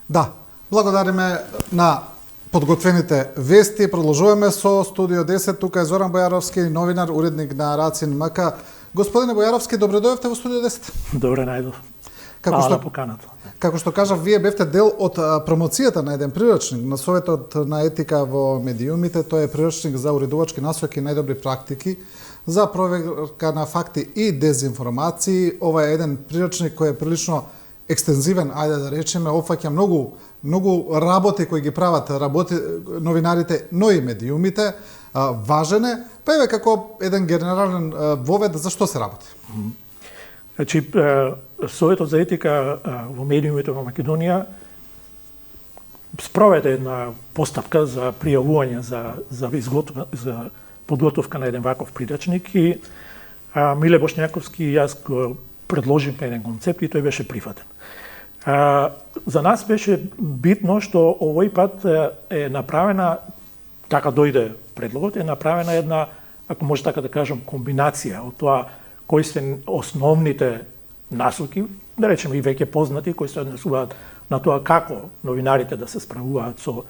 Да, благодариме на подготвените вести. Продолжуваме со Студио 10. Тука е Зоран Бојаровски, новинар, уредник на Рацин МК. Господине Бојаровски, добре дојавте во Студио 10. Добре најдов. Како што поканата. Како што кажав, вие бевте дел од промоцијата на еден приручник на Советот на етика во медиумите. Тој е приручник за уредувачки насоки и најдобри практики за проверка на факти и дезинформации. Ова е еден приручник кој е прилично екстензивен, ајде да речеме, опфаќа многу работи кои ги прават новинарите, но и медиумите. Важен е, па еве како еден генерален вовед за што се работи. Значи, Советот за етика во медиумите во Македонија спроведе една постапка за пријавување за подготовка на еден ваков приручник и Миле Бошњаковски и јас го предложивме еден концепт и тој беше прифатен. За нас беше битно што овој пат е направена, така дојде предлогот, е направена една, ако може така да кажам, комбинација од тоа кои се основните насоки, да речеме и веќе познати, кои се однесуваат на тоа како новинарите да се справуваат со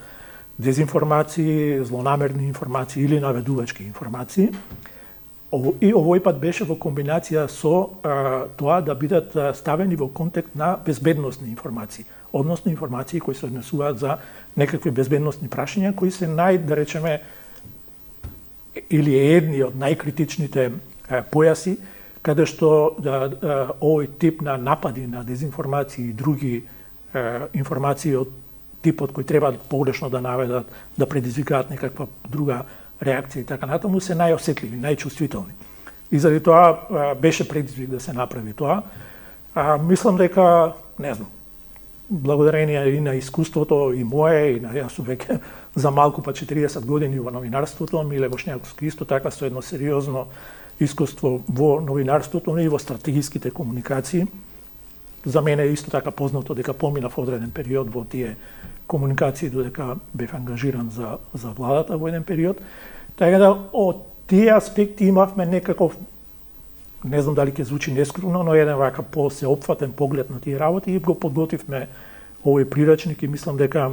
дезинформации, злонамерни информации или наведувачки информации. И овој пат беше во комбинација со тоа да бидат ставени во контекст на безбедносни информации, односно информации кои се однесуваат за некакви безбедносни прашања кои се да речеме, или едни од најкритичните појаси, каде што овој тип на напади на дезинформации и други информации од типот кои треба погрешно да наведат, да предизвикаат некаква друга реакција и така натаму, се најосетливи, најчувствителни. И заради тоа беше предизвик да се направи тоа. Мислам дека, не знам, благодарение и на искуството и мое, и на јас сум веќе за малку па 40 години во новинарството, Миле Бошњаковски исто така со едно сериозно искуство во новинарството, но и во стратегиските комуникации. За мене е исто така познато дека поминав одреден период во тие комуникации додека бев ангажиран за владата во еден период. Така да од тие аспекти имавме некаков, не знам дали ќе звучи нескромно, но еден вака посеопфатен поглед на тие работи и го подготвивме овој приручник и мислам дека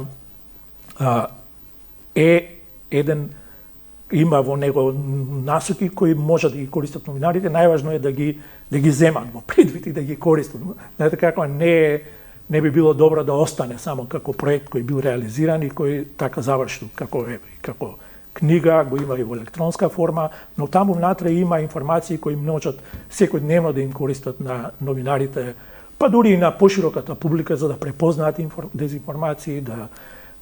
има во него насоки кои може да ги користат новинарите. Најважно е да ги земат во предвид и да ги користат. Знаете како не би било добро да остане само како проект кој бил реализиран и кој така завршил како книга, го има и во електронска форма, но таму внатре има информации кои можат секојдневно да им користат на новинарите, па дури и на пошироката публика за да препознаат дезинформации,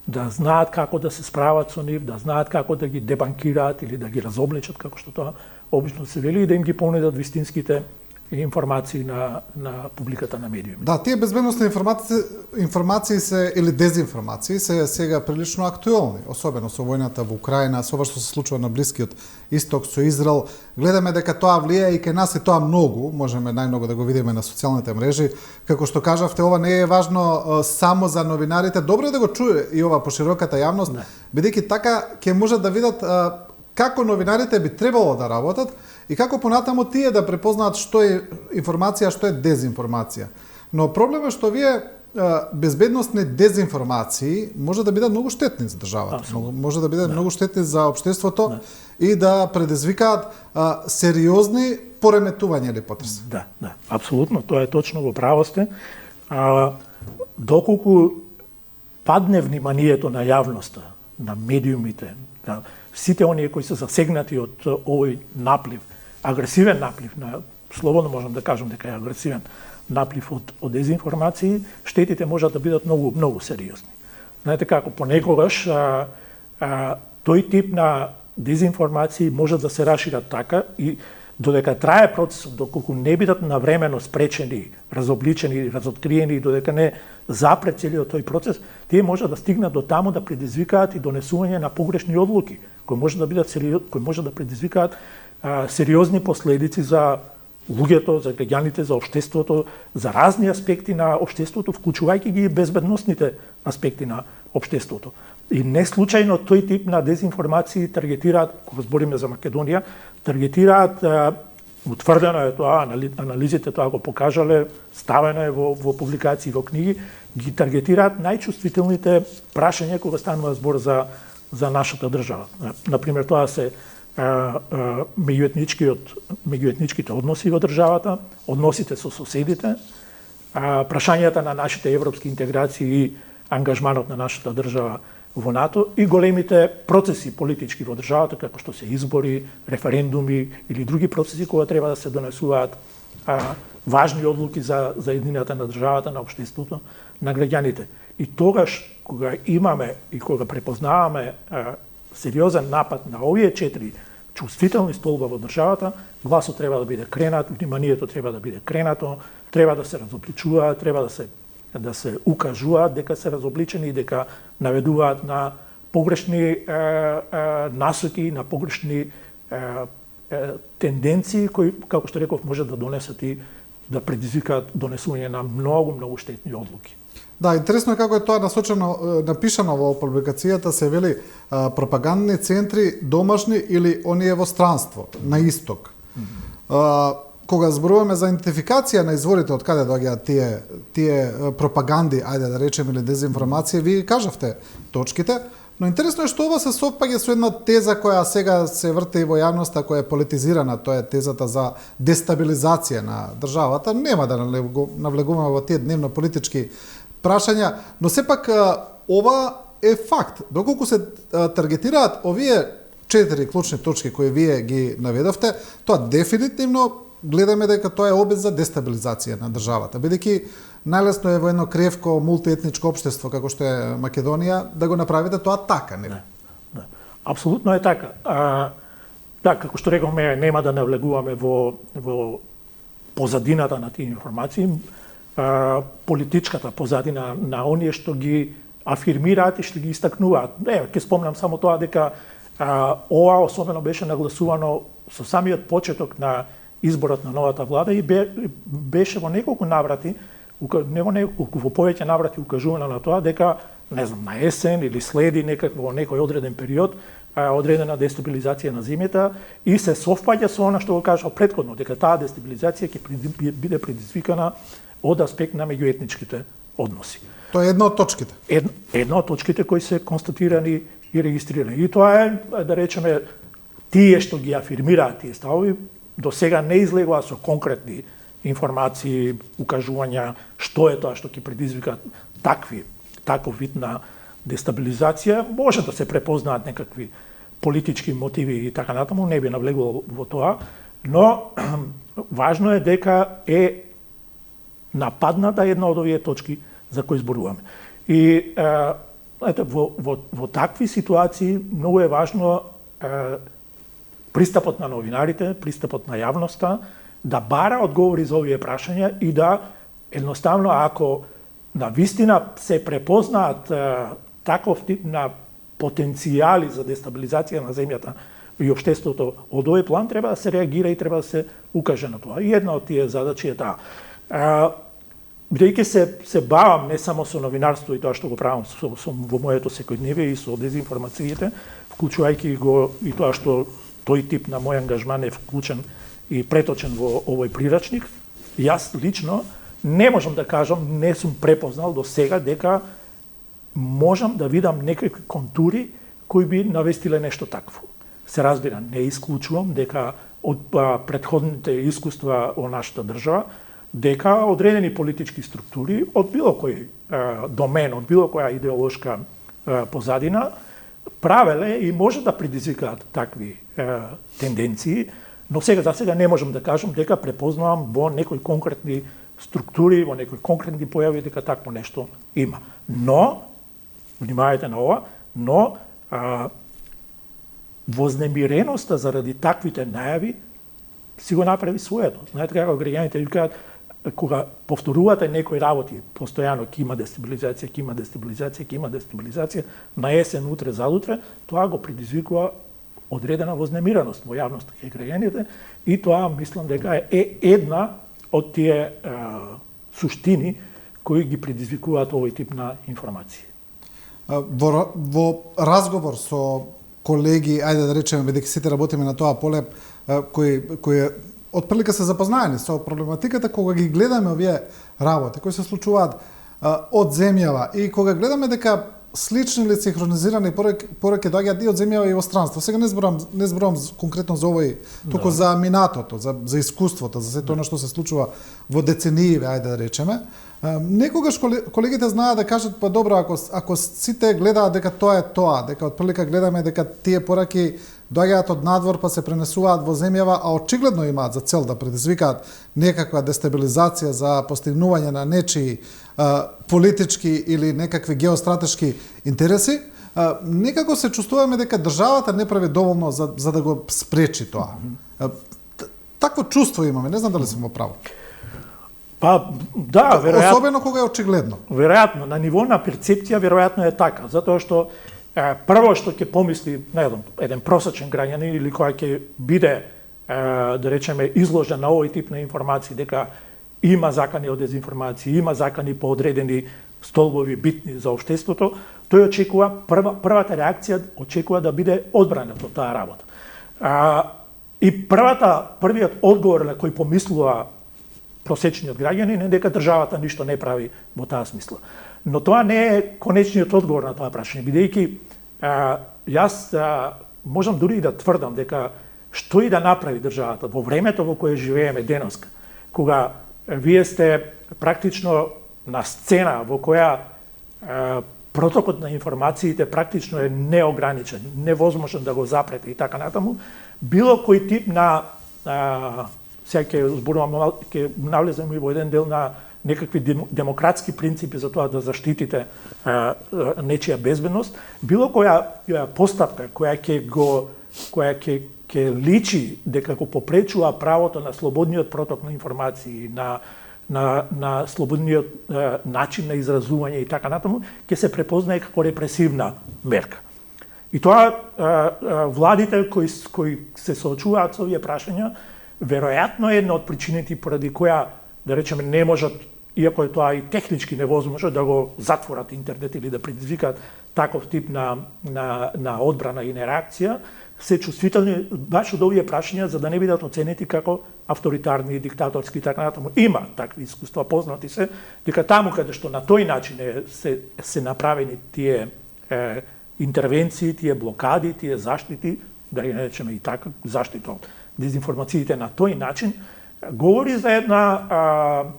да знаат како да се справат со нив, да знаат како да ги дебанкираат или да ги разобличат, како што тоа обично се вели, и да им ги понудат вистинските информации на публиката на медиуми. Да, тие безбедносни информации се или дезинформации се сега прилично актуелни, особено со војната во Украина, со ова што се случува на Блискиот Исток со Израел. Гледаме дека тоа влијае и кај нас и тоа многу, можеме најмногу да го видиме на социјалните мрежи. Како што кажавте, ова не е важно само за новинарите, добро е да го чуе и ова пошироката јавност, бидејќи така ќе можат да видат како новинарите би требало да работат и како понатаму тие да препознаат што е информација, што е дезинформација. Но проблемот е што вие безбедносни дезинформации може да бидат многу штетни за државата, може да бидат многу штетни за општеството и да предизвикаат сериозни пореметувања или потреси. Да, апсолутно, тоа е точно, во право сте. Доколку падне вниманието на јавноста, на медиумите, на сите оние кои се засегнати од овој наплив, агресивен наплив, слободно можам да кажам дека е агресивен наплив од дезинформации, штетите можат да бидат многу сериозни. Знаете како, понекогаш тој тип на дезинформации може да се расшират така и додека трае процесот, доколку не бидат навремено спречени, разобличени, разоткриени, додека не запре целиот тој процес, тие може да стигнат до таму да предизвикаат и донесување на погрешни одлуки, кои може да предизвикаат сериозни последици за луѓето, за граѓаните, за општеството, за разни аспекти на општеството, вклучувајќи ги и безбедносните аспекти на општеството. И не случајно тој тип на дезинформации таргетираат, кога збориме за Македонија, таргетираат Утврдено е тоа, анализите тоа го покажале, ставено е во публикации, во книги, ги таргетираат најчувствителните прашања кога станува збор за нашата држава. Например, тоа се меѓуетничките односи во државата, односите со соседите, прашањата на нашите европски интеграции и ангажманот на нашата држава во НАТО и големите процеси политички во државата, како што се избори, референдуми или други процеси кога треба да се донесуваат важни одлуки за едината на државата, на општеството, на граѓаните. И тогаш, кога имаме и кога препознаваме сериозен напад на овие 4 чувствителни столба во државата, гласот треба да биде кренат, вниманието треба да биде кренато, треба да се разобличува, треба да се укажуваат дека се разобличени и дека наведуваат на погрешни насоки, на погрешни тенденции кои, како што реков, може да донесат и да предизвикаат донесување на многу штетни одлуки. Да, интересно е како е тоа напишано во публикацијата, се вели пропагандни центри домашни или оние во странство, на исток. Кога зборуваме за идентификација на изворите од каде доаѓаат тие пропаганди, ајде да речеме, или дезинформација, вие кажавте точките, но интересно е што ова се совпаѓа со една теза која сега се врти во јавноста, која е политизирана, тоа е тезата за дестабилизација на државата. Нема да навлегуваме во тие дневно политички прашања, но сепак ова е факт. Доколку се таргетираат овие 4 клучни точки кои вие ги наведовте, тоа дефинитивно гледаме дека тоа е обид за дестабилизација на државата, бидејќи најлесно е во едно кревко мултиетничко општество како што е Македонија да го направите тоа така, нели? Да. Апсолутно е така. Да, како што рековме, нема да навлегуваме во позадината на тие информации, политичката позадина на оние што ги афирмираат и што ги истакнуваат. Ќе спомнам само тоа дека ова особено беше нагласувано со самиот почеток на изборот на новата влада и беше во неколку наврати, во повеќе наврати укажувано на тоа дека, не знам, на есен или следи некој одреден период, одредена дестабилизација на земјата и се совпаѓа со она што го кажал претходно, дека таа дестабилизација ќе биде предизвикана од аспект на меѓуетничките односи. Тоа е една од точките. Една од точките кои се констатирани и регистрирани. И тоа е, да речеме, тие што ги афирмираат тие ставови, до сега не излегува со конкретни информации, укажувања што е тоа што ќе предизвика таков вид на дестабилизација. Може да се препознаат некакви политички мотиви и така натаму, не би навлегувал во тоа, но важно е дека е нападната една од овие точки за кои зборуваме. И во такви ситуации многу е важно пристапот на новинарите, пристапот на јавноста, да бара одговори за овие прашања и да едноставно, ако на вистина се препознаат таков тип на потенцијали за дестабилизација на земјата и општеството од овој план, треба да се реагира и треба да се укаже на тоа. И една од тие задачи е таа. Бидејќи се бавам не само со новинарство и тоа што го правам во моето секојдневие и со дезинформациите, вклучувајќи го и тоа што тој тип на мој ангажман е вклучен и преточен во овој прирачник, јас лично не можам да кажам, не сум препознал до сега дека можам да видам некакви контури кои би навестиле нешто такво. Се разбира, не исклучувам дека од претходните искуства во нашата држава, дека одредени политички структури од било кој домен, од било која идеолошка позадина, правеле и може да предизвикаат такви тенденции, но за сега не можам да кажам дека препознавам во некои конкретни структури, во некои конкретни појави дека такво нешто има. Но, внимавајте на ова, но вознемиреноста заради таквите најави си го направи своето. Знаете како граѓаните викаат, кога повторувате некои работи, постојано ќе има дестабилизација, ќе има дестабилизација, ќе има дестабилизација, на есен, утре, задутре, тоа го предизвикува одредена вознемиреност во јавноста кај граѓаните и тоа мислам дека е една од тие суштини кои ги предизвикуваат овој тип на информации. Во разговор со колеги, ајде да речеме, бидејќи сите работиме на тоа поле, кои отприлика се запознаени со проблематиката кога ги гледаме овие работи кои се случуваат од земјава и кога гледаме дека слични или синхронизирани пораки доаѓаат и од земјава и од странство. Сега не зборам конкретно за овој, туку за минатото, за искуството, за сето она што се случува во децениите, ајде да речеме. Некогаш колегите знаат да кажат, па добро, ако сите гледаат дека тоа е тоа, дека отприлика гледаме дека тие пораки доаѓаат од надвор па се пренесуваат во земјава, а очигледно имаат за цел да предизвикаат некаква дестабилизација за постигнување на нечии политички или некакви геостратешки интереси, некако се чувствуваме дека државата не прави доволно за да го спречи тоа. Такво чувство имаме, не знам дали сум во право. Па, да, веројатно. Особено кога е очигледно. Веројатно, на ниво на перцепција веројатно е така, затоа што прво што ќе помисли, не знам, еден просечен граѓанин или кој ќе биде, да речеме, изложен на овој тип на информации, дека има закани од дезинформација, има закани по одредени столбови битни за општеството, тој очекува, првата реакција очекува да биде одбранет од таа работа. И првиот одговор на кој помислува просечниот граѓанин е дека државата ништо не прави во таа смисла. Но тоа не е конечниот одговор на тоа прашање, бидејќи јас можам дури и да тврдам дека што и да направи државата во времето во кое живееме деноска, кога вие сте практично на сцена во која протокот на информациите практично е неограничен, невозможен да го запрете и така натаму, било кој тип на сега ќе зборувам, ќе навлезем и во еден дел на некакви демократски принципи за тоа да заштитите нечија безбедност, било која постапка која ќе личи дека го попречува правото на слободниот проток на информации, на слободниот начин на изразување и така натаму, ќе се препознае како репресивна мерка. И тоа владите кои се соочуваат со овие прашања, веројатно е една од причините поради која, да речеме, не можат, иако е тоа и технички невозможно, да го затворат интернет или да предизвикаат таков тип на одбрана и на реакција, се чувствителни баш од овие прашања за да не бидат оценети како авторитарни, диктаторски и така натаму. Има такви искуства, познати се, дека таму каде што на тој начин се направени тие интервенции, тие блокади, тие заштити, да ги речеме и така, заштита од дезинформациите на тој начин, говори за една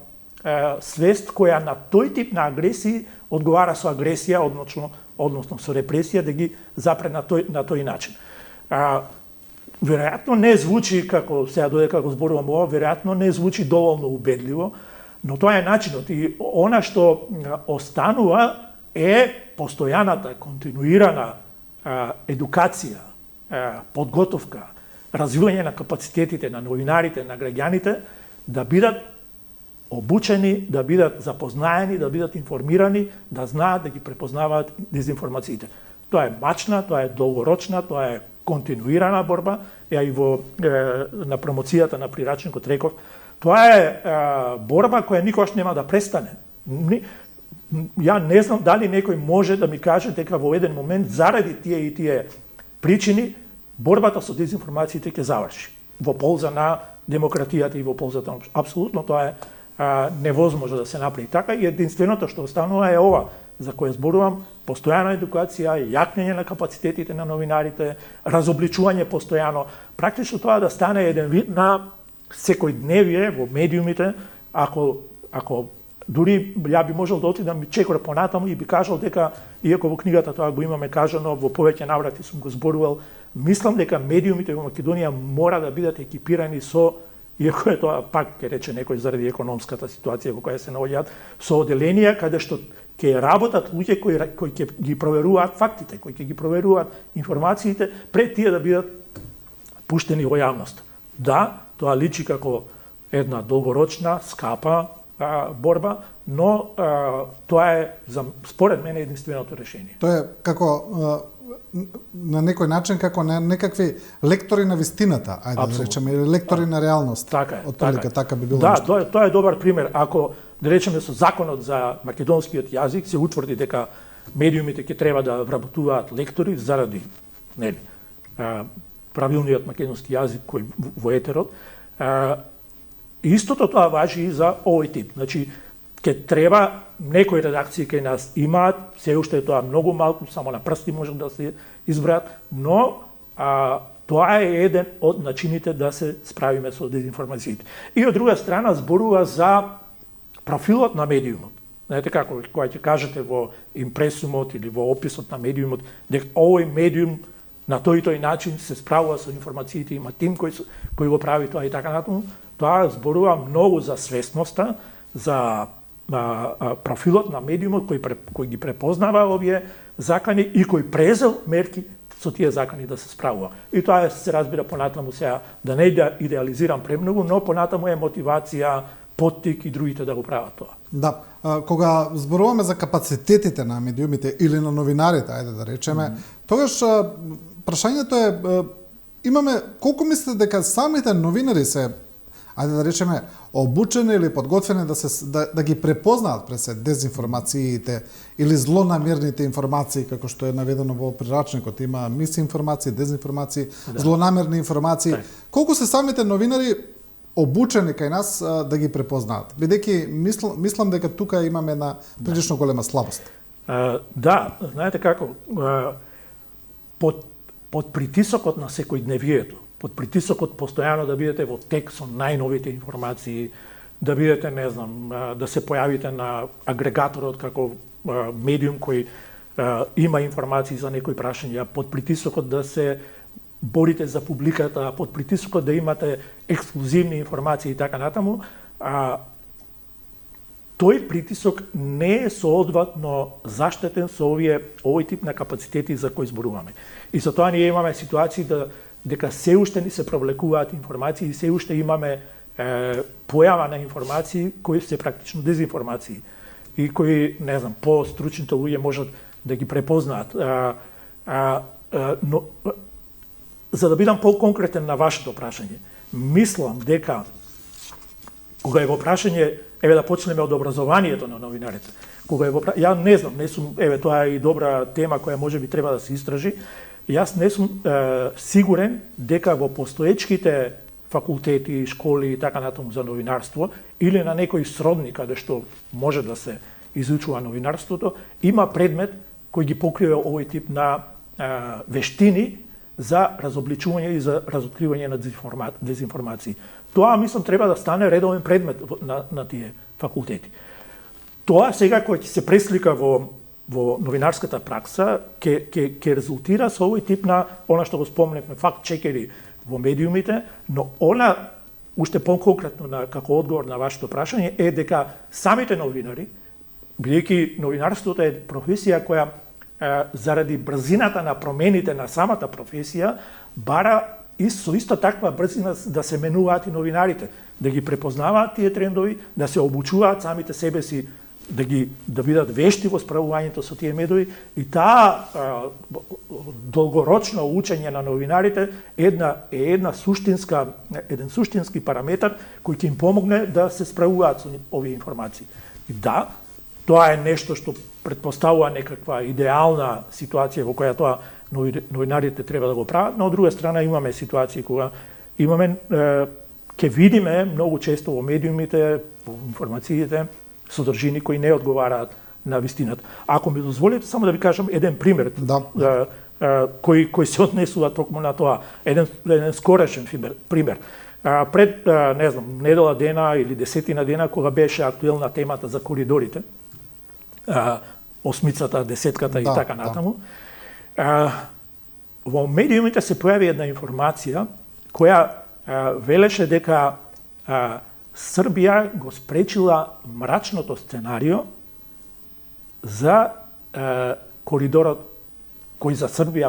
свест која на тој тип на агресии одговара со агресија, односно со репресија, да ги запре на тој начин. Веројатно не звучи, како сега додека го зборувам ова, веројатно не звучи доволно убедливо, но тоа е начинот и она што останува е постојаната, континуирана едукација, подготовка, развивање на капацитетите на новинарите, на граѓаните, да бидат обучени, да бидат запознаени, да бидат информирани, да знаат да ги препознаваат дезинформациите. Тоа е мачна, тоа е долгорочна, тоа е континуирана борба, ја и на промоцијата на прирачникот реков, тоа е борба која никогаш нема да престане. Ја не знам дали некој може да ми каже дека во еден момент заради тие и тие причини борбата со дезинформациите ќе заврши во полза на демократијата и во ползата на апсолутно тоа е невозможно да се направи така и единственото што останува е ова за кое зборувам, постојана едукација, јакнење на капацитетите на новинарите, разобличување постојано, практично тоа да стане еден вид на секојдневие во медиумите, ако дури ја би можел да отидам и чекор понатаму и би кажал дека, иако во книгата тоа го имаме кажано, во повеќе наврати сум го зборувал, мислам дека медиумите во Македонија мора да бидат екипирани со, иако е тоа пак ќе рече некој заради економската ситуација во која се наоѓаат, со оделенија каде што ќе работат луѓе кои ќе ги проверуваат фактите, кои ќе ги проверуваат информациите пред тие да бидат пуштени во јавност. Да, тоа личи како една долгорочна, скапа борба, но тоа е според мене единственото решение. Тоа е како на некој начин како на некакви лектори на вистината, ајде да речеме, или лектори на реалност. Така е. Така би било. Да, тоа е добар пример. Ако да речеме со законот за македонскиот јазик се утврди дека медиумите ќе треба да вработуваат лектори заради правилниот македонски јазик кој во етерот, Истото тоа важи и за овој тип. Значи, ќе треба некои редакции кај нас имаат, се уште е тоа многу малку, само на прсти може да се избраат, но тоа е еден од начините да се справиме со дезинформациите. И од друга страна зборува за профилот на медиумот. Знаете како, кога ќе кажете во импресумот или во описот на медиумот, дека овој медиум на тој и тој начин се справува со информациите, има тим кој го прави тоа и така натаму, тоа зборува многу за свесноста, за профилот на медиумот кој ги препознава овие закани и кој презел мерки со тие закани да се справува. И тоа се разбира понатаму сега, да не идеализирам премногу, но понатаму е мотивација, поттик и другите да го прават тоа. Да, кога зборуваме за капацитетите на медиумите или на новинарите, ајде да речеме, тогаш прашањето е, имаме, колку мислите дека самите новинари се, ајде да речеме, обучени или подготвени да ги препознаат пред дезинформациите или злонамерните информации, како што е наведено во прирачникот, има мисинформации, дезинформации, злонамерни информации. Колку се самите новинари обучени кај нас да ги препознаат? Бидејќи мислам дека тука имаме една прилично голема слабост. Да, знаете како, под притисокот на секојдневието, под притисокот постојано да бидете во тек со најновите информации, да бидете, не знам, да се појавите на агрегаторот како медиум кој има информации за некои прашања, под притисокот да се борите за публиката, под притисокот да имате ексклузивни информации и така натаму, тој притисок не е соодветно заштитен со овој тип на капацитети за кои зборуваме. И со тоа ние имаме ситуации дека се уште ни се провлекуваат информации и се уште имаме појава на информации кои се практично дезинформации и кои, не знам, по-стручните луѓе можат да ги препознаат. Но за да бидам по-конкретен на вашето прашање, мислам дека кога е во прашање, еве да почнеме од образованието на новинарите. Кога е во ја не знам, не сум, еве тоа е и добра тема која можеби треба да се истражи. Јас не сум сигурен дека во постоечките факултети, школи и така натаму за новинарство или на некој сродни каде што може да се изучува новинарството, има предмет кој ги покрива овој тип на вештини за разобличување и за разоткривање на дезинформации. Тоа, мислам, треба да стане редовен предмет на тие факултети. Тоа сега кој ќе се преслика во новинарската пракса, ќе резултира со овој тип на, она што го спомневме, факт-чекери во медиумите, но она, уште по-конкретно како одговор на вашето прашање, е дека самите новинари, бидејќи новинарството е професија која заради брзината на промените на самата професија, бара и со исто таква брзина да се менуваат и новинарите, да ги препознаваат тие трендови, да се обучуваат самите себе си, да бидат вешти во справувањето со тие медови, и таа долгорочно учење на новинарите е еден суштински параметар кој ќе им помогне да се справуваат со овие информации. И да, тоа е нешто што предпоставува некаква идеална ситуација во која тоа новинарите треба да го прават, но од друга страна имаме ситуации кога имаме, ќе видиме многу често во медиумите, во информациите, содржини кои не одговараат на вистината. Ако ми дозволите, само да ви кажам еден пример, кој се однесува токму на тоа. Еден скорешен пример. Пред, не знам, недела дена или 10 дена, кога беше актуелна темата за коридорите, 8-цата, 10-ката и така натаму, во медиумите се појави една информација која велеше дека Србија го спречила мрачното сценарио за коридорот кој за Србија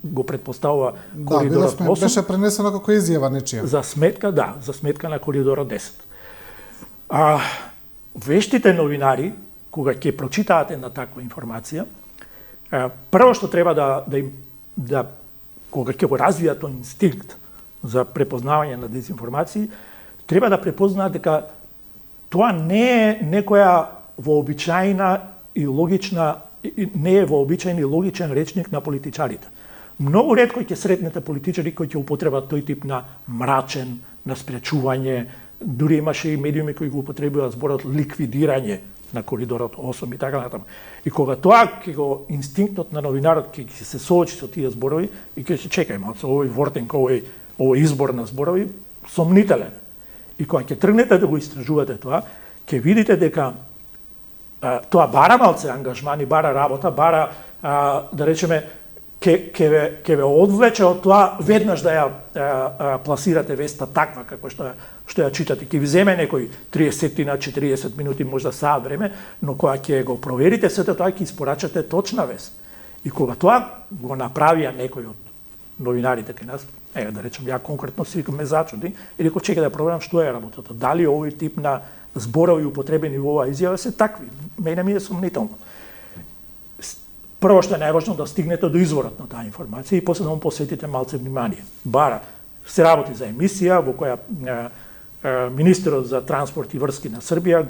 го предпоставува коридорот 8. Беше пренесено како изјава нечија. За сметка на коридорот 10. Вештите новинари, кога ќе прочитаат една таква информација, прво што треба кога ќе го развијат тој инстинкт за препознавање на дезинформации, треба да препознаат дека тоа не е некоја вообичаена и логична, не е вообичаен и логичен речник на политичарите. Многу ретко ќе сретнете политичари кои ќе употребат тој тип на мрачен, на спречување, дури имаше и медиуми кои го употребуваат зборот ликвидирање на коридорот 8 и така натаму. И кога тоа ќе го инстинктот на новинарот ќе се соочи со тие зборови и ќе се чекајме од овој вортинг, овој избор на зборови сомнителен. И кога ќе тргнете да го истражувате тоа, ќе видите дека тоа бара малце ангажман и бара работа, бара да речеме ќе ве одвлече од тоа веднаш да ја пласирате веста таква како што ја читате. Ќе ви земе некој 30 на 40 минути, можда саат време, но кога ќе го проверите сето тоа ќе испорачате точна вест. И кога тоа го направија некој од новинарите кај нас, да речем, ја конкретно си ме зачуди и реков чека да проверам што е работата. Дали овој тип на зборови употребени во оваа изјава се такви? Мене ми е сомнително. Прво што е најважно да стигнете до изворот на таа информација и после да му посветите малце внимание. Бара се работи за емисија во која министерот за транспорт и врски на Србија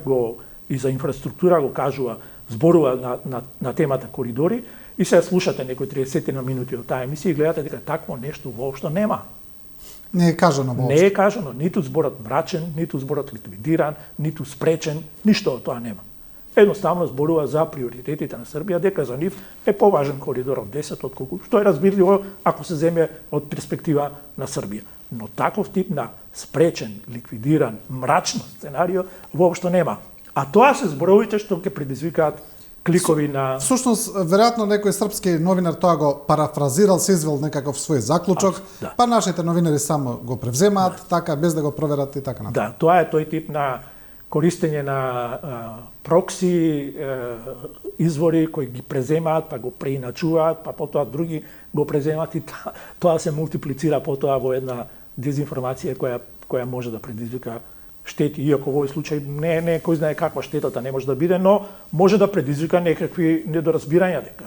и за инфраструктура го кажува, зборува на темата коридори и се слушате некои 30 на минути од таа емисија и гледате дека такво нешто воопшто нема. Не е кажано воопшто. Не е кажано, ниту зборот мрачен, ниту зборот ликвидиран, ниту спречен, ништо од тоа нема. Едноставно зборува за приоритетите на Србија, дека за нив е поважен коридорот 10 отколку што е разбирливо ако се земе од перспектива на Србија. Но таков тип на спречен, ликвидиран, мрачно сценарио воопшто нема. А тоа се зборовите што ќе предизвикаат кликови на... Всушност, веројатно некој српски новинар тоа го парафразирал, се извел некаков свој заклучок, да. Па нашите новинари само го превземаат, така, без да го проверат и така натаму. Да, тоа е тој тип на користење на прокси извори кои ги преземаат, па го преиначуваат, па потоа други го преземаат и тоа се мултиплицира потоа во една дезинформација која може да предизвика штети, иако во овој случај не кој знае каква штетата не може да биде, но може да предизвика некакви недоразбирања дека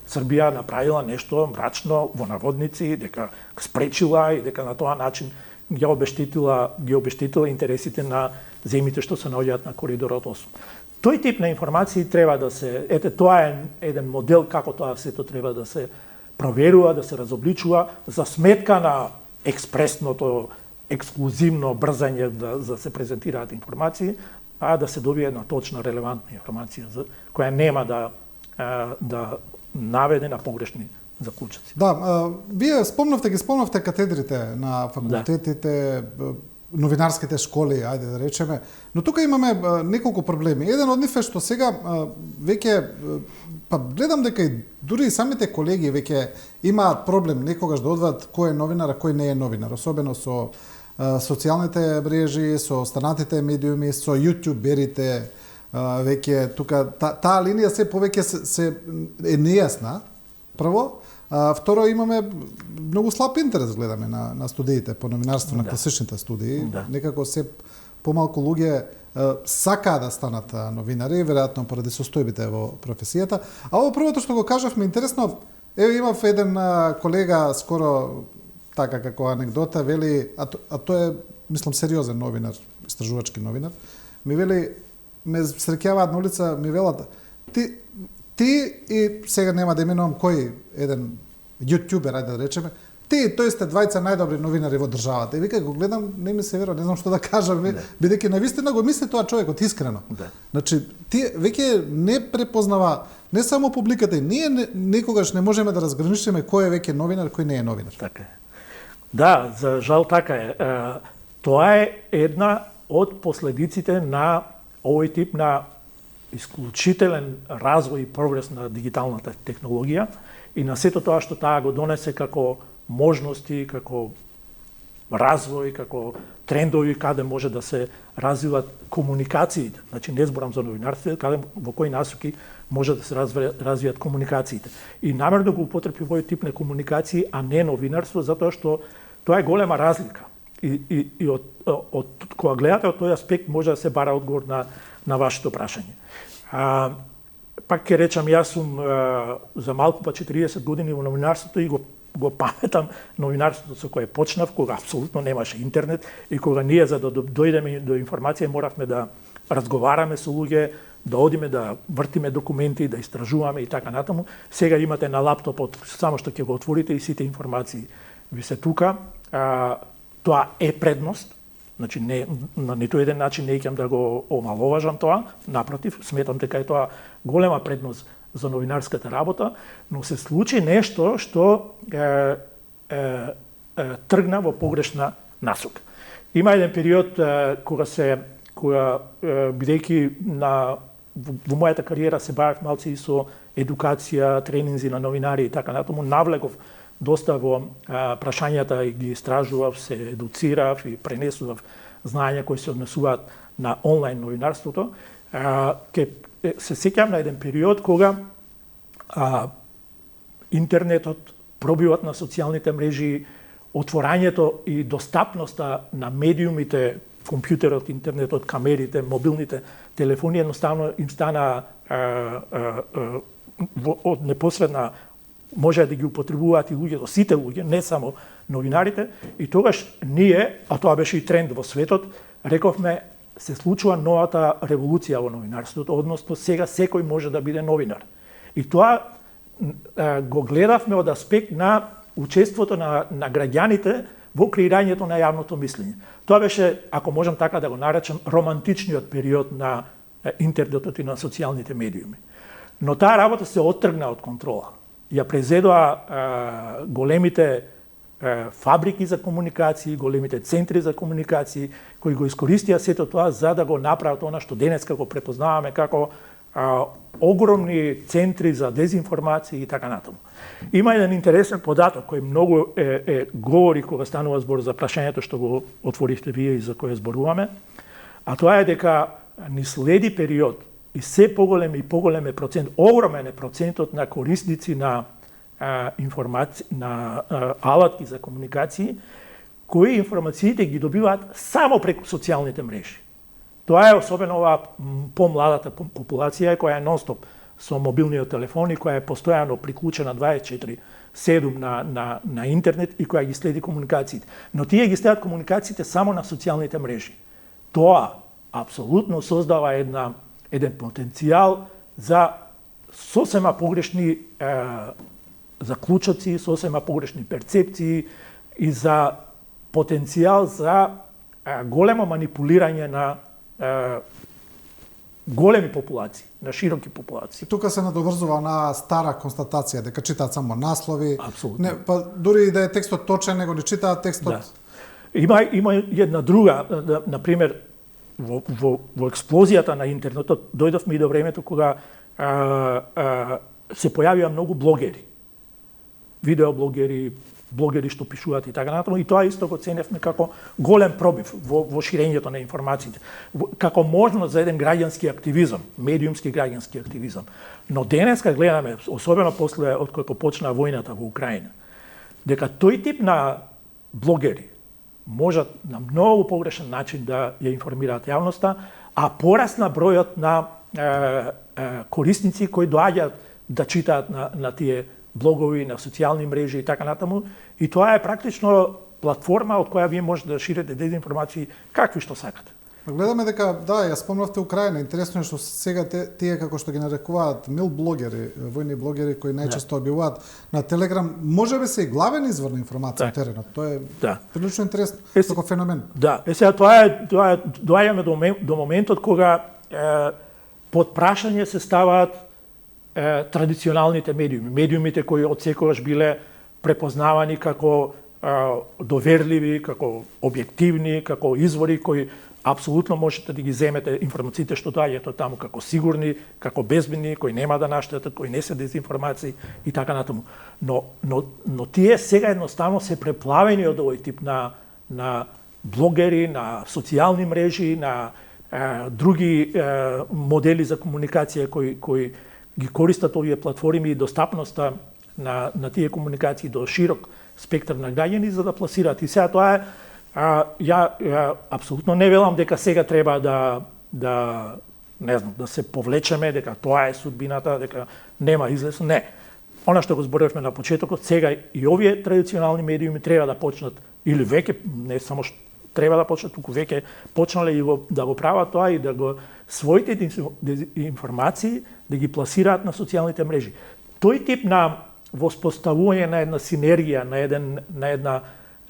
Србија направила нешто мрачно во наводници, дека спречила и дека на тоа начин ги обештетила интересите на земјите што се наоѓаат на коридорот 8. Тој тип на информации треба да се, тоа е еден модел како тоа сето треба да се проверува, да се разобличува за сметка на експресното, ексклузивно брзање да се презентираат информации, а да се добие една точна, релевантна информација која нема да наведе на погрешни заклучоци. Да, вие спомнавте катедрите на факултетите, новинарските школи, ајде да речеме, но тука имаме неколку проблеми. Еден од нив е што сега веќе па гледам дека и дури и самите колеги веќе имаат проблем некогаш да одваат кој е новинар, а кој не е новинар, особено со социјалните мрежи, со останатите медиуми, со јутјуберите, веќе тука таа линија се повеќе се е нејасна. Прво, второ имаме многу слаб интерес гледаме на студиите по новинарство, на класичните студии. Да. Некако се помалку луѓе сакаа да станат новинари, веројатно поради состојбите во професијата. А ово првото што го кажавме интересно, имав еден колега скоро така како анегдота, вели, а тој е, мислам, сериозен новинар, истражувачки новинар, ми вели, ме среќаваат на улица, ми велат, ти и сега нема да именувам кој еден јутјубер, ајде да речеме, ти и тој сте двајца најдобри новинари во државата. И вика, го гледам, не ми се верува, не знам што да кажам, бидејќи навистина го мисли тоа човекот искрено. Да. Значи, ти веќе не препознава не само публиката, и ние некогаш не можеме да разграничиме кој е веќе новинар, кој не е новинар. Така е. Да, за жал така е. Тоа е една од последиците на овој тип на исклучителен развој и прогрес на дигиталната технологија и на сето тоа што таа го донесе како можности, како развој, како трендови каде може да се развиват комуникациите. Значи не зборам за новинарство, каде во кои насоки може да се развијат комуникациите. И намерно го употребив овој тип на комуникации, а не новинарство, затоа што тоа е голема разлика. И од кога гледате од тој аспект може да се бара одговор на вашето прашање. Пак ќе речам, јас сум за малку па 40 години во новинарството и го паметам новинарството со кое почнав, кога апсолутно немаше интернет и кога ние за да дојдеме до информација моравме да разговараме со луѓе, да одиме да вртиме документи, да истражуваме и така натаму. Сега имате на лаптопот само што ќе го отворите и сите информации ви се тука. тоа е предност, значи не, на ниту еден начин не икам да го омаловажам тоа, напротив, сметам дека е тоа голема предност за новинарската работа, но се случи нешто што тргна во погрешна насока. Има еден период кога бидејќи во мојата кариера се бавев малци и со едукација, тренинзи на новинари и така натаму, навлегов доста во прашањата и ги истражував, се едуцирав и пренесував знаења кои се однесуваат на онлайн новинарството. Се сеќавам на еден период кога интернетот, пробивот на социјалните мрежи, отворањето и достапноста на медиумите, компјутерот, интернетот, камерите, мобилните телефони едноставно им стана од непосредна, може да ги употребуваат и луѓето, сите луѓе, не само новинарите, и тогаш ние, а тоа беше и тренд во светот, рековме се случува новата револуција во новинарството, односно сега секој може да биде новинар. И тоа го гледавме од аспект на учеството на граѓаните во креирањето на јавното мислење. Тоа беше, ако можам така да го наречам, романтичниот период на интернетот и на социјалните медиуми. Но таа работа се оттргна од контрола. Ја презедоа големите фабрики за комуникации, големите центри за комуникации, кои го искористија сето тоа за да го направат она што денеска го препознаваме како огромни центри за дезинформација и така натаму. Има еден интересен податок кој многу говори кога станува збор за прашањето што го отворивте вие и за кое зборуваме, а тоа е дека ни следи период и се поголем и поголем е процент, огромен е процентот на корисници на информација, на алатки за комуникации, кои информациите ги добиваат само преку социјалните мрежи. Тоа е особено оваа помладата популација која е нонстоп со мобилниот телефон и која е постојано приклучена 24/7 на интернет и која ги следи комуникациите. Но тие ги следат комуникациите само на социјалните мрежи. Тоа апсолутно создава еден потенцијал за сосема погрешни заклучоци, сосема погрешни перцепции и за потенцијал за големо манипулирање на големи популации, на широки популации. Тука се надоврзува на стара констатација дека читаат само наслови. Апсолутно. Не, па дури и да е текстот точен, него не читаат текстот. Да. Има една друга, на пример, во експлозијата на интернетот дојдовме и до времето кога се појавија многу блогери. Видеоблогери, блогери што пишуваат и така натаму, и тоа исто го ценевме како голем пробив во ширењето на информациите, како можност за еден граѓански активизам, медиумски граѓански активизам. Но денеска гледаме, особено после од кога почна војната во Украина, дека тој тип на блогери можат на многу погрешен начин да ја информираат јавноста, а порасна бројот на корисници кои доаѓаат да читаат на тие блогови, на социјални мрежи и така натаму. И тоа е практично платформа од која вие можете да ширите дезинформации какви што сакате. Гледаме дека, да, ја спомнавте Украина, интересно е што сега тие како што ги нарекуваат мил блогери, војни блогери кои најчесто објавуваат на Телеграм, можеби се и главен извор на информација на теренот. Тоа е прилично интересно како феномен. Да, сега тоа доаѓаме до моментот кога под прашање се ставаат традиционалните медиуми, медиумите кои од секогаш биле препознавани како доверливи, како објективни, како извори кои апсолутно можете да ги земете информациите што доаѓаат од таму како сигурни, како безбедни, кои нема да наштетат, кои не се дезинформации и така натаму. Но тие сега едноставно се преплавени од овој тип на блогери, на социјални мрежи, на други модели за комуникација кои ги користат овие платформи и достапноста на тие комуникации до широк спектар на граѓани за да пласираат. И сега тоа е, ја апсолутно не велам дека сега треба да се повлечеме, дека тоа е судбината, дека нема излез. Не. Она што го зборевме на почетокот, сега и овие традиционални медиуми треба да почнат, или веќе, не само што треба да почнат, туку веќе почнале и да го прават тоа и да го своите информации да ги пласираат на социјалните мрежи. Тој тип на воспоставување на една синергија, на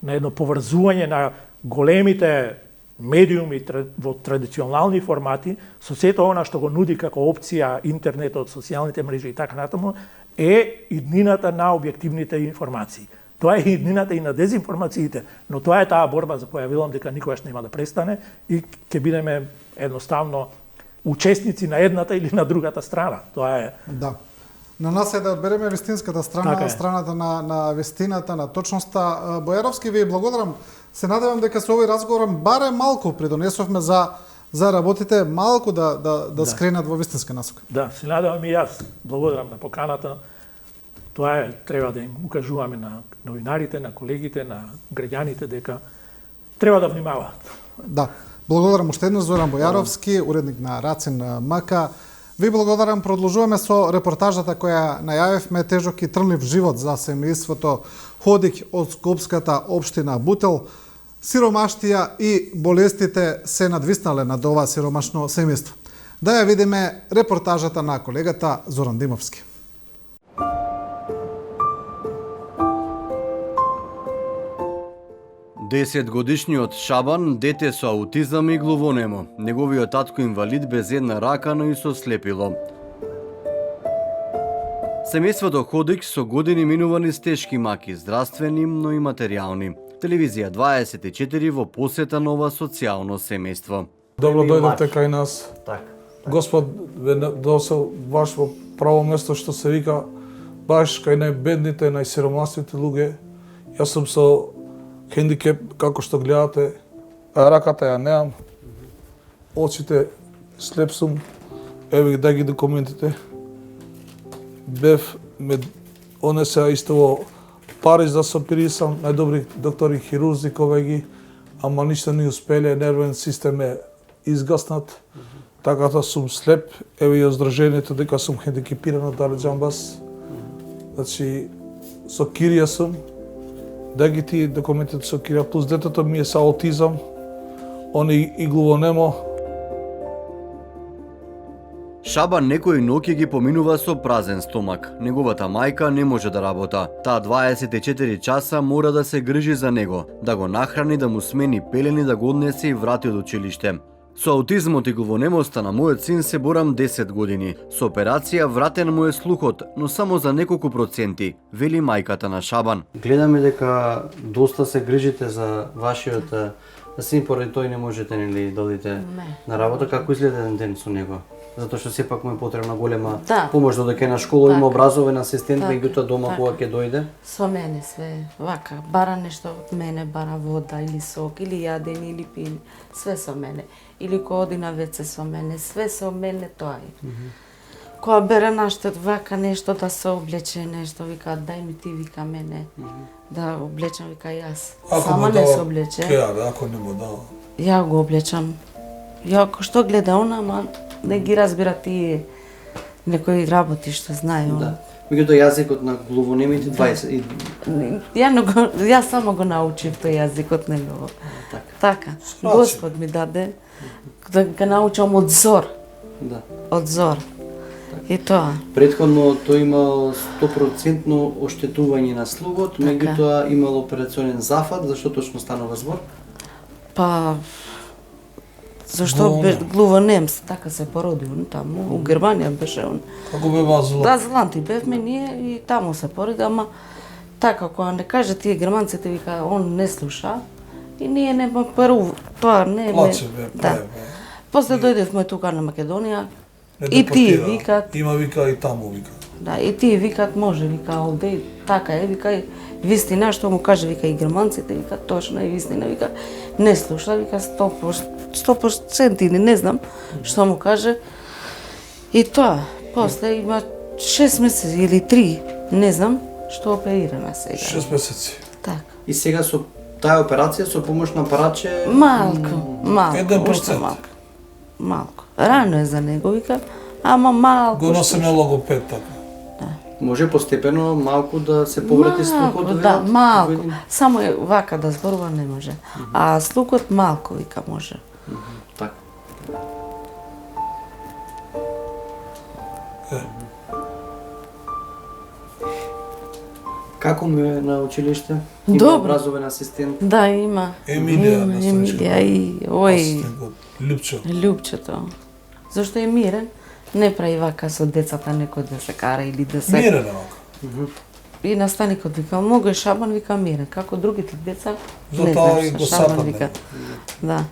на едно поврзување на големите медиуми во традиционални формати со сето она што го нуди како опција интернетот, социјалните мрежи и така натаму, е иднината на објективните информации. Тоа е иднината и на дезинформациите, но тоа е таа борба за која велам дека никогаш нема да престане и ќе бидеме едноставно учесници на едната или на другата страна. Тоа е. Да. На нас е да одбереме вистинската страна, Така е. страната на вистината, на точноста. Бојаровски, ви благодарам. Се надевам дека со овој разговор баре малку придонесовме за работите малку да скренат во вистинска насока. Да, се надевам и јас. Благодарам на поканата. Тоа е, треба да им укажуваме на новинарите, на колегите, на граѓаните дека треба да внимаваат. Да. Благодарам уште еднаш Зоран Бојаровски, уредник на Рацин МК. Ви благодарам, продолжуваме со репортажата која најавивме, тежок и трнлив живот за семејството Ходик од Скопската општина Бутел. Сиромаштија и болестите се надвиснале над ова сиромашно семејство. Да ја видиме репортажата на колегата Зоран Димовски. Десетгодишниот Шабан, дете со аутизам и глувонемо. Неговиот татко инвалид без една рака, но и со слепило. Семејството Ходик со години минувани с тешки маки, здравствени, но и материјални. Телевизија 24 во посета на ова социјално семејство. Добро дојдовте кај нас. Така. Господ ве досел баш во право место што се вика баш кај најбедните, најсиромасните луѓе. Јас сум со хендикеп, како што гледате, раката ја неам, очите слеп сум, еве дај ги документите. Бев ме онесе исто во Париз да се оперисам, најдобри доктори хирурзи ковеги, ама ништо не успеле, нервен систем е изгаснат, така да сум слеп, еве и оздражението дека сум хендикепиран од Дали Џамбас. Значи, со кирија сум, да ги тие документите со кирија, плюс детето ми е со аутизам, он и глувонемо. Шабан некои ноќи ги поминува со празен стомак. Неговата мајка не може да работа. Таа 24 часа мора да се грижи за него, да го нахрани, да му смени пелени, да го однесе и врати од училиште. Со аутизмот и глувонемоста на мојот син се борам 10 години. Со операција вратен му е слухот, но само за неколку проценти, вели мајката на Шабан. Гледаме дека доста се грижите за вашиот син, поради тој не можете нели додите на работа. Како изгледа еден ден со него? Затоа што сепак му е потребна голема помош, додека е на школа, има образовен асистент, меѓутоа дома кога ќе дојде. Со мене све, вака, бара нешто од мене, бара вода или сок, или јадење, или пиење, све со мене. Или кога оди на веце со мене, све со мене тоа е. Кога бере нашто вака нешто да се облече, нешто, вика, дај ми ти, вика мене, да облечам, вика јас. Сама не се облече. Ако не му дава. Ја го облечам. Ја, што гледа она, ама не ги разбира тие некои работи што знае он. Да. Меѓутоа јазикот на глувонемите 20 Јас само го научив тој јазикот негово. Така. Господ ми даде да го научам од зор. Да. Од зор. И тоа. Претходно тој имал 100% оштетување на слухот, меѓутоа имал операционен зафат, зашто точно станува збор? Па зашто глувонем, така се породил таму, у Германија беше он. Како бева зло? Да, зланти бевме ние и таму се породи, ама така, кога не каже тие германците, вика, он не слуша, и ние не прв, тоа не Плаче, да. После дојдевме тука на Македонија, и тие викат, Има вика и таму вика. да, и тие викат, може, вика, овде, така е, вика, вистина, што му каже, вика, и германците, вика, точно е вистина, вика, не слуша, вика, 100% или не знам што му каже. И тоа, после има 6 месеци или 3, не знам, што оперирана сега. 6 месеци. Така. И сега со таа операција со помош на апаратче Малку, 1%. уште малку. Малку. Рано е за него, вика, ама малку. Го носиме логопед така. може постепено малку да се поврати слухот. Да, малку. Само е вака да зборува не може. А слухот малку, вика, може. Така. Како му е на училиште? Има Добро. образовен асистент? Да, има. Емилија, Емилија и ој асистентот, Лјупчо. Лјупчето. Зашто е мирен, не прави вака со децата некој да се кара или да се... Мирен е вака. И наставникот вика, могу Шабан, вика мирен, како другите деца, не Затоа и знам го што Шабан сапаме. вика. Да.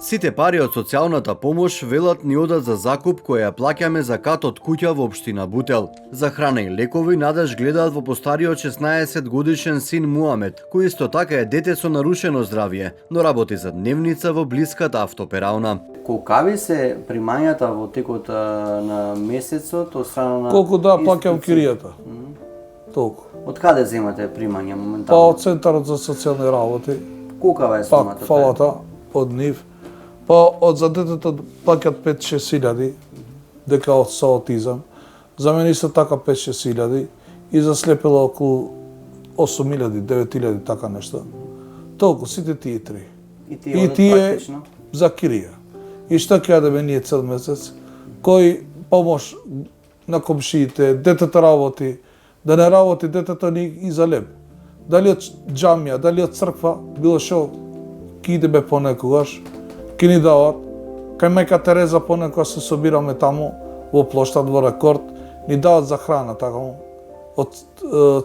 Сите пари од социјалната помош велат ни одат за закуп кој ја плаќаме за кат од куќа во општина Бутел. За храна и лекови надеж гледаат во постариот 16 годишен син Муамет, кој исто така е дете со нарушено здравје, но работи за дневница во блиската автоперална. Колкави се примањата во текот на месецот од страна на Колку да плаќам институции? киријата. Толку. Од каде земате примања Па моментално? од Центарот за социјални работи, Колкава е пак сумата? фалата од нив. Па од за детето плаќат 5-6 илјади, дека од со аутизам. За мене исто така 5-6 илјади и за слепила околу 8 илјади, 9 илјади, така нешто. Толку, сите тие три. И И одат тие практично? за кирија. И што ќе јадеме ние цел месец? Кој помош на комшиите, детето работи, да не работи детето ни и за леб. Дали од џамија, дали од црква, било што, ќе идеме понекогаш, ќе ни дават. Кај мајка Тереза понекогаш се собираме таму, во плоштад, во Рекорд, ни дават за храна, така од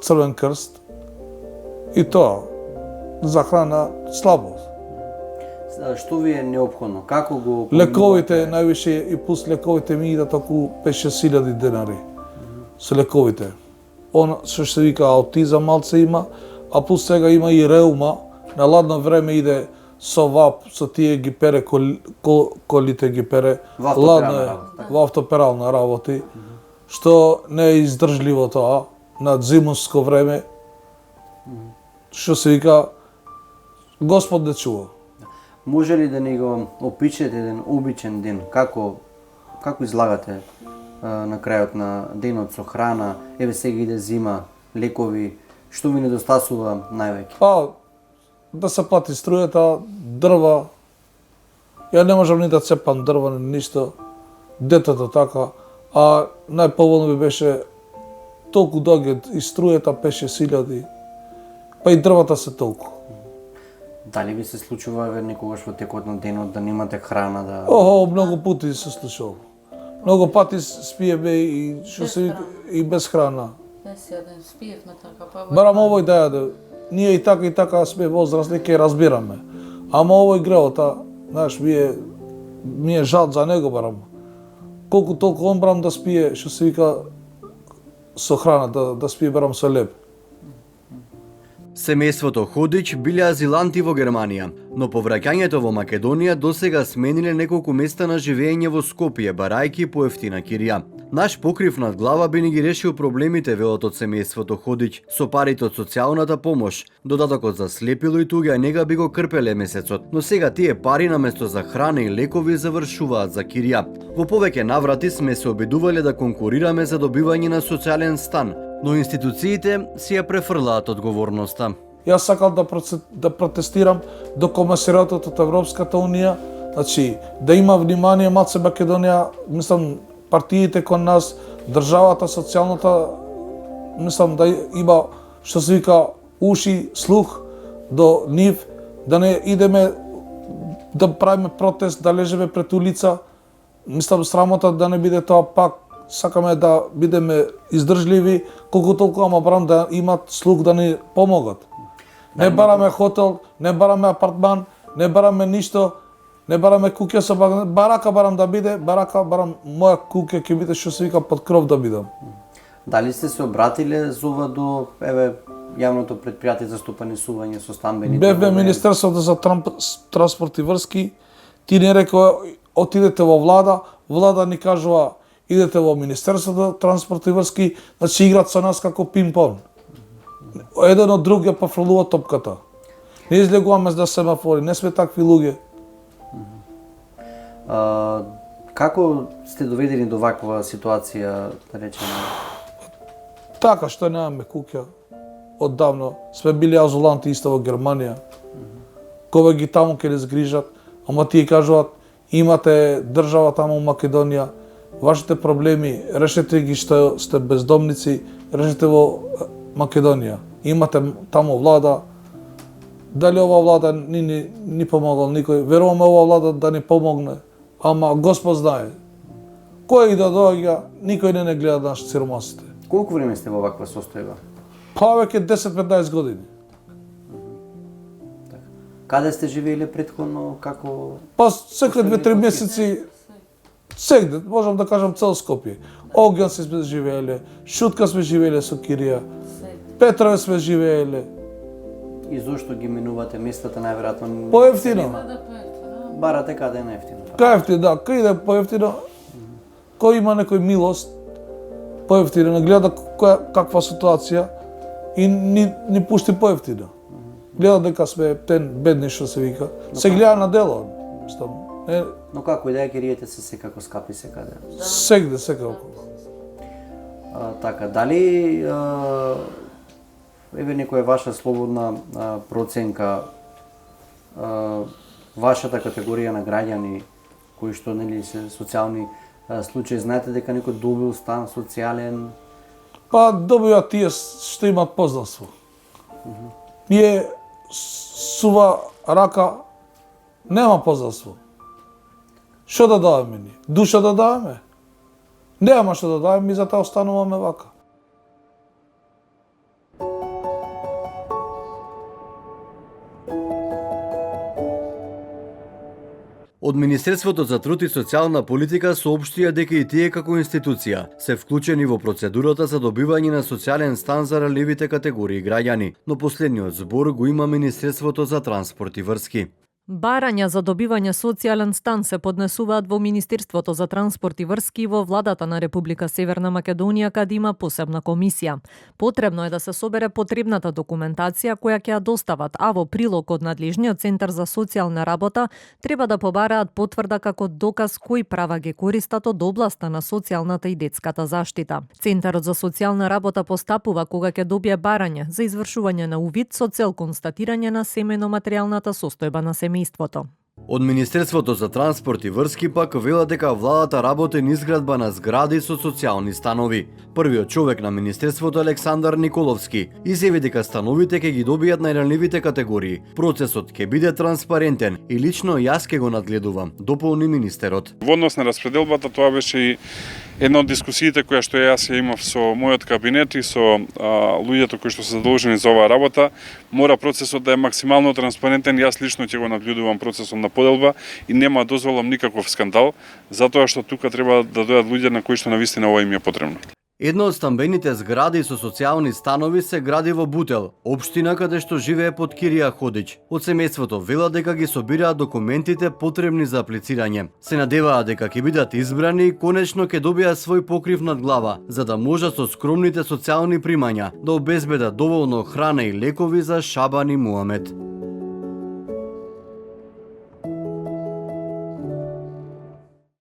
Црвен крст. И тоа, за храна слабо. Што ви е неопходно? Како го Лековите, највише и плюс лековите ми идат околу 5-6 илјади денари. Со лековите. Он што се вика аутизам малце има, а плюс сега има и реума. На ладно време иде со ВАП, со тие ги пере колите ги пере. Во автоперална Ладно е, работа. во автоперална работи. Што не е издржливо тоа на зимско време. Што се вика Господ не чува. Може ли да ни го опишете еден обичен ден? Како излагате на крајот на денот со храна? Еве сега иде зима, лекови, што ви недостасува највеќе? Па, да се плати струјата, дрва. Ја не можам ни да цепам дрва, ни ништо. Детето така. А најповолно ми беше толку доаѓа и струјата 5-6 илјади. Па и дрвата се толку. Дали ви се случува еве некогаш во текот на денот да немате храна да Охо, многу пати се случува. Многу пати спиеме и што се вика, и без храна. Јас јадем, спиевме така, па... Барам овој да јаде. Ние и така сме возрастни, ке разбираме. Ама овој греота, знаеш, ми е жал за него барам. Колку толку он барам да спие, што се вика, со храна, да спие барам со леб. Семејството Ходич биле азиланти во Германија, но по враќањето во Македонија досега смениле неколку места на живење во Скопје, барајки по ефтина кирија. Наш покрив над глава би ни ги решил проблемите, велат од семејството Ходич, со парите од социјалната помош. Додатокот за слепило и туѓа нега би го крпеле месецот, но сега тие пари наместо за храна и лекови завршуваат за кирија. Во повеќе наврати сме се обидувале да конкурираме за добивање на социјален стан, но институциите си ја префрлаат одговорноста. Јас сакал да протестирам до Комесариатот од Европската Унија, значи да има внимание малце Македонија, мислам партиите кон нас, државата, социјалната, мислам да има што се вика уши, слух до нив, да не идеме да правиме протест, да лежеме пред улица. Мислам срамота да не биде тоа пак. Сакаме да бидеме издржливи, колку толку, ама барам да имат слух да ни помогат. Не бараме хотел, не бараме апартман, не бараме ништо, не бараме куќа со барака барам да биде, барака барам моја куќа ќе биде што се вика под кров да бидам. Дали сте се обратиле за ова до еве јавното претпријатие за стопанисување со стамбени Бевме домови? Министерството за транспорт и врски, ти не рекоа отидете во влада, влада ни кажува идете во Министерството за транспорт и врски, значи играат со нас како пинг-понг. Еден од друг ја пофрлува топката. Не излегуваме за семафори, не сме такви луѓе. Како сте доведени до ваква ситуација, да речеме? Така што немаме куќа. Оддавно сме били азуланти исто во Германија. Кога ги таму ќе не згрижат, ама тие кажуваат имате држава таму во Македонија, вашите проблеми, решете ги што сте бездомници, решете во Македонија. Имате таму влада. Дали ова влада ни помогал никој? Веруваме ова влада да ни помогне, ама Господ знае. Кој и да доаѓа, никој не гледа нашите сиромасите. Колку време сте во ваква состојба? Па веќе 10-15 години. Каде сте живееле претходно, како? Па секој 2-3 месеци, сегде, можам да кажам цел Скопје. Огјан сме живееле, Шутка сме живееле со Кирија, Петрове сме живееле. И зошто ги минувате местата најверојатно? Поевтино. Барате каде е најефтино. Кај да, кај иде поевтино, кој има некој милост, поевтино, не гледа каква ситуација и ни пушти поевтино. Гледа дека сме тен бедни што се вика. Се гледа на дело. Но како и да е, киријите се секако скапи секаде. Сегде, секако. Така, дали еве некоја ваша слободна проценка, вашата категорија на граѓани кои што нели се социјални случаи, знаете дека некој добил стан социјален? Па добива тие што имат познанство. Ние сува рака нема познанство. Што да даваме ние? Душа да даваме? Нема што да даваме, ми затоа остануваме вака. Од Министерството за труд и социјална политика соопштија дека и тие како институција се вклучени во процедурата за добивање на социјален стан за ралливите категории граѓани, но последниот збор го има Министерството за транспорт и врски. Барања за добивање социјален стан се поднесуваат во Министерството за транспорт и врски и во владата на Република Северна Македонија, каде има посебна комисија. Потребно е да се собере потребната документација која ќе ја достават, а во прилог од надлежниот Центар за социјална работа треба да побараат потврда како доказ кои права ги користат од областа на социјалната и детската заштита. Центарот за социјална работа постапува кога ќе добие барање за извршување на увид со цел констатирање на семејно-материјалната состојба на семејството. Од Министерството за транспорт и врски пак велат дека владата работи на изградба на згради со социјални станови. Првиот човек на Министерството Александар Николовски изјави дека становите ќе ги добијат најранливите категории. Процесот ќе биде транспарентен и лично јас ќе го надгледувам, дополни министерот. Во однос на распределбата тоа беше и една од дискусиите која што јас ја имав со мојот кабинет и со луѓето кои што се задолжени за оваа работа. Мора процесот да е максимално транспарентен. Јас лично ќе го надгледувам процесот на поделба и нема дозволам никаков скандал, затоа што тука треба да дојдат луѓе на кои што навистина ова им е потребно. Една од стамбените згради со социјални станови се гради во Бутел, општина каде што живее под Кирија Ходич. Од семејството велат дека ги собираат документите потребни за аплицирање. Се надеваат дека ќе бидат избрани и конечно ќе добијат свој покрив над глава, за да можат со скромните социјални примања да обезбедат доволно храна и лекови за Шабан и Муамет.